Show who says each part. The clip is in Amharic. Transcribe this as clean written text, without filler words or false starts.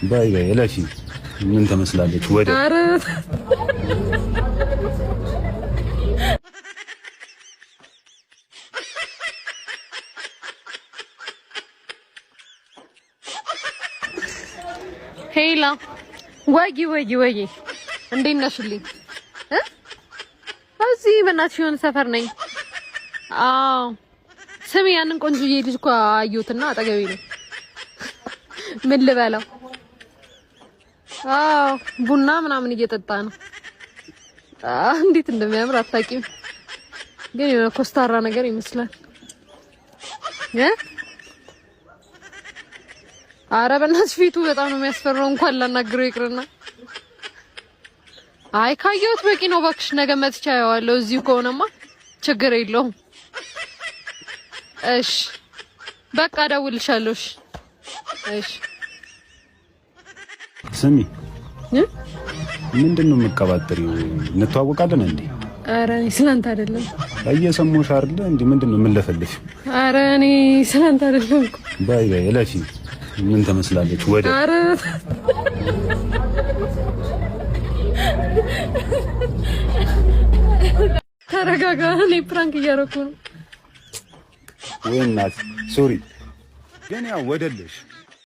Speaker 1: ባይ ባይ እለፊ። ምን ተመስላለች ወደ
Speaker 2: ኧረ ሄላ ወይ እንዴት ነሽልኝ? እዚህ በእናትሽ የሆነ ሰፈር ነኝ። አዎ ስሚ፣ ያንን ቆንጆዬ ልጅ እኮ አየሁትና አጠገቤ ነው። ምን ልበለው? አዎ ቡና ምናምን እየጠጣ ነው። እንዴት እንደሚያምር አታውቂም፣ ግን የሆነ ኮስታራ ነገር ይመስላል። ኧረ በእናትሽ ፊቱ በጣም ነው የሚያስፈራው። እንኳን ላናግረው ይቅርና አይ ካየሁት በቂ ነው እባክሽ። ነገ መጥቻ አየዋለሁ። እዚሁ ከሆነማ ችግር የለውም። እሺ በቃ እደውልልሻለሁ። እሺ
Speaker 1: ስሚ፣ ምንድነው የምትቀባጥሪው? እንተዋወቃለን እንዴ?
Speaker 2: ኧረ እኔ ስላንተ አይደለም።
Speaker 1: እየሰማሁሽ አይደለ እንዴ? ምንድነው የምንለፈልሽ?
Speaker 2: ኧረ እኔ ስላንተ አይደለም እኮ።
Speaker 1: ባይ ባይ እለፊ። ምን ተመስላለች ወደ
Speaker 2: ኧረ ተረጋጋ። እኔ ፕራንክ እያደረኩ ነው።
Speaker 1: ወይ እናት ሶሪ፣ ግን ያው ወደልሽ